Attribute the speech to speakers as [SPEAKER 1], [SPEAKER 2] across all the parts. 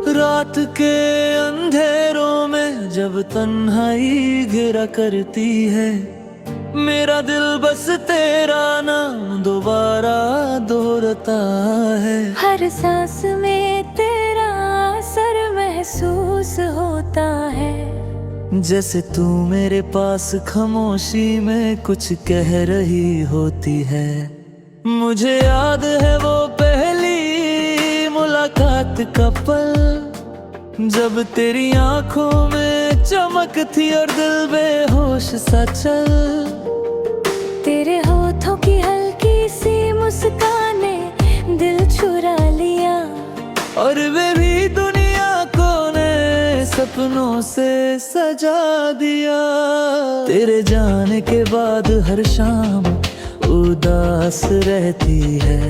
[SPEAKER 1] रात के अंधेरों में जब तन्हाई घिरा करती है, मेरा दिल बस तेरा नाम दोबारा दोहराता है।
[SPEAKER 2] हर सांस में तेरा असर महसूस होता है।
[SPEAKER 1] जैसे तू मेरे पास खामोशी में कुछ कह रही होती है। मुझे याद है वो पहली मुलाकात का पल, जब तेरी आंखों में चमक थी और दिल बेहोश सा चल।
[SPEAKER 2] तेरे होठों की हल्की सी मुस्कान ने दिल चुरा लिया,
[SPEAKER 1] और वे भी दुनिया को नए सपनों से सजा दिया। तेरे जाने के बाद हर शाम उदास रहती है,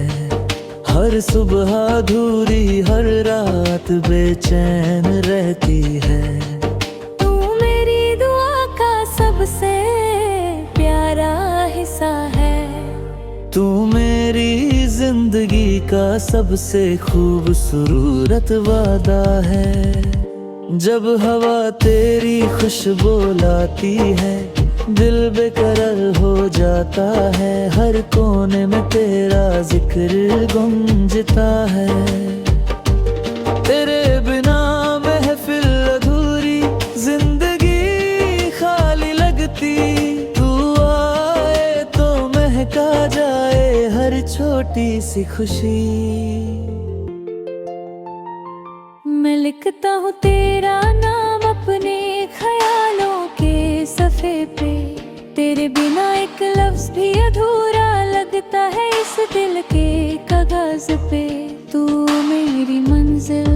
[SPEAKER 1] हर सुबह अधूरी, हर रात बेचैन रहती है।
[SPEAKER 2] तू मेरी दुआ का सबसे प्यारा हिस्सा है।
[SPEAKER 1] तू मेरी जिंदगी का सबसे खूबसूरत वादा है। जब हवा तेरी खुशबू लाती है, दिल बेकरार हो जाता है। हर कोने में तेरा जिक्र गूंजता है। तेरे बिना महफिल अधूरी, जिंदगी खाली लगती। तू आए तो महका जाए हर छोटी सी खुशी।
[SPEAKER 2] मैं लिखता हूँ तेरा नाम अपने ख्यालों के सफ़े पे। तेरे बिना एक लफ्ज़ भी अधूरा लगता है इस दिल के कागज़ पे। तू मेरी मंजिल,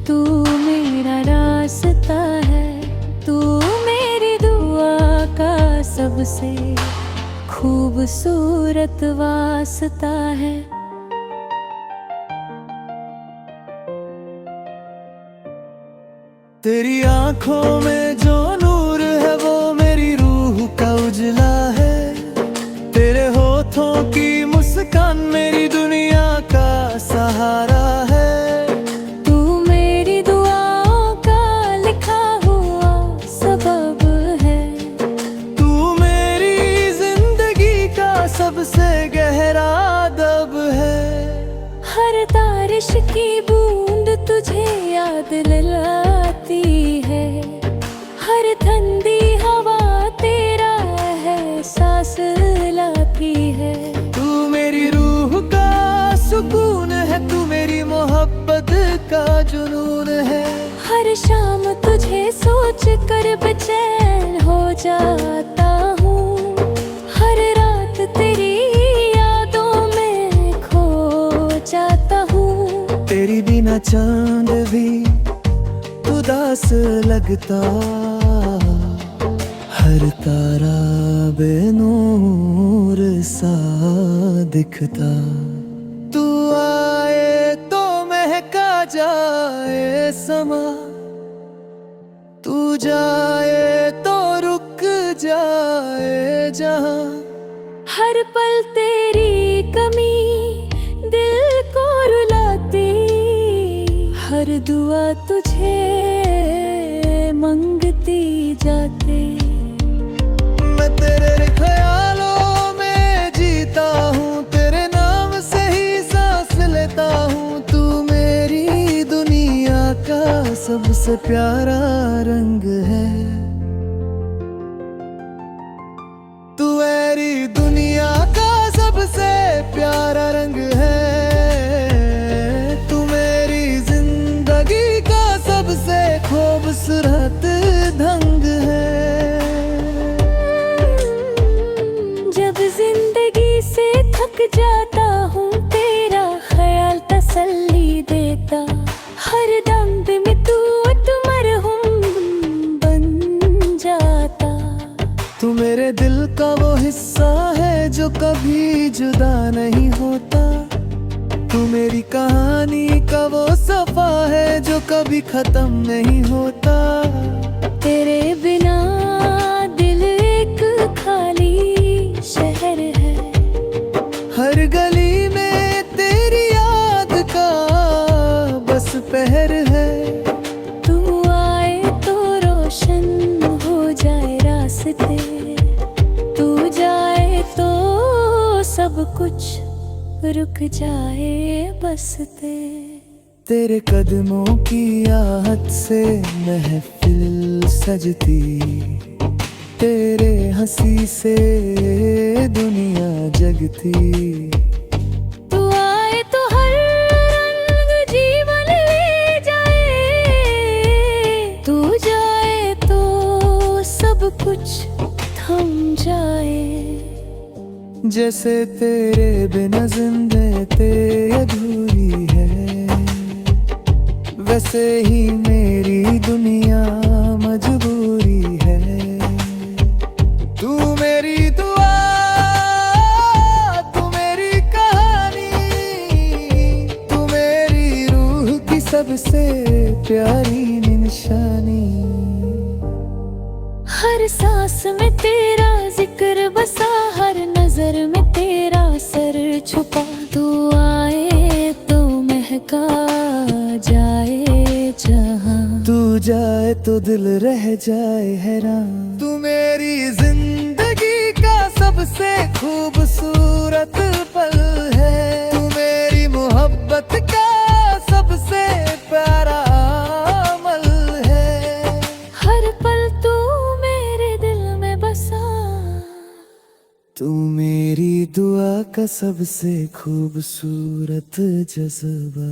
[SPEAKER 2] तू मेरा रास्ता है। तू मेरी दुआ का सबसे खूबसूरत वास्ता है।
[SPEAKER 1] तेरी आंखों में जो नूर है वो मेरी रूह का उजला है। तेरे होठों की मुस्कान मेरी दुनिया का सहारा है।
[SPEAKER 2] तू मेरी दुआओं का लिखा हुआ सबब है।
[SPEAKER 1] तू मेरी जिंदगी का सबसे गहरा दब है।
[SPEAKER 2] हर बारिश की बूंद तुझे याद दिलाती है। हर ठंडी हवा तेरा है सांस लाती है।
[SPEAKER 1] तू मेरी रूह का सुकून है, तू मेरी मोहब्बत का जुनून है।
[SPEAKER 2] हर शाम तुझे सोच कर बेचैन हो जाता हूँ। हर रात तेरी यादों में खो जाता हूँ।
[SPEAKER 1] तेरी बिना चांद भी उदास लगता, हर तारा बेनूर सा दिखता। तू आए तो महका जाए समा, तू जाए तो रुक जाए जहां।
[SPEAKER 2] हर पल तेरी कमी दिल को रुलाती। हर दुआ तुझे मंगती जाती।
[SPEAKER 1] मैं तेरे ख्यालों में जीता हूँ, तेरे नाम से ही सांस लेता हूँ। तू मेरी दुनिया का सबसे प्यारा रंग है। तू मेरी दुनिया का सबसे प्यारा रंग है। तू मेरी जिंदगी का सबसे खूबसूरत ढंग है।
[SPEAKER 2] जब जिंदगी से थक जाता हूँ तेरा ख्याल तसल्ली देता। हर दम में तू मरहूम बन जाता।
[SPEAKER 1] तू मेरे दिल का वो हिस्सा है जो कभी जुदा नहीं होता। तू मेरी कहानी का वो सफा है जो कभी खत्म नहीं होता।
[SPEAKER 2] तेरे बिना दिल एक खाली शहर है।
[SPEAKER 1] हर गली में तेरी याद का बस पहर है।
[SPEAKER 2] तू आए तो रोशन हो जाए रास्ते, तू जाए तो सब कुछ रुक जाए बसते।
[SPEAKER 1] तेरे कदमों की आहट से महफिल सजती, तेरे हंसी से दुनिया जगती।
[SPEAKER 2] तू आए तो हर रंग जीवन ले जाए, तू जाए तो सब कुछ थम जाए।
[SPEAKER 1] जैसे तेरे बिना जिंदगी अधूरी है, वैसे ही मेरी दुनिया मजबूरी है। तू मेरी दुआ, तू मेरी कहानी, तू मेरी रूह की सबसे प्यारी निशानी।
[SPEAKER 2] हर सांस में तेरा जिक्र बसा, हर नजर में तेरा सर छुपा। तू आए तो महका जाए जहां,
[SPEAKER 1] तू जाए तो दिल रह जाए हैरान। तू मेरी जिंदगी का सबसे खूबसूरत पल है, तू मेरी मोहब्बत का सबसे प्यारा अमल है।
[SPEAKER 2] हर पल तू मेरे दिल में बसा,
[SPEAKER 1] तू मेरी दुआ का सबसे खूबसूरत जज्बा।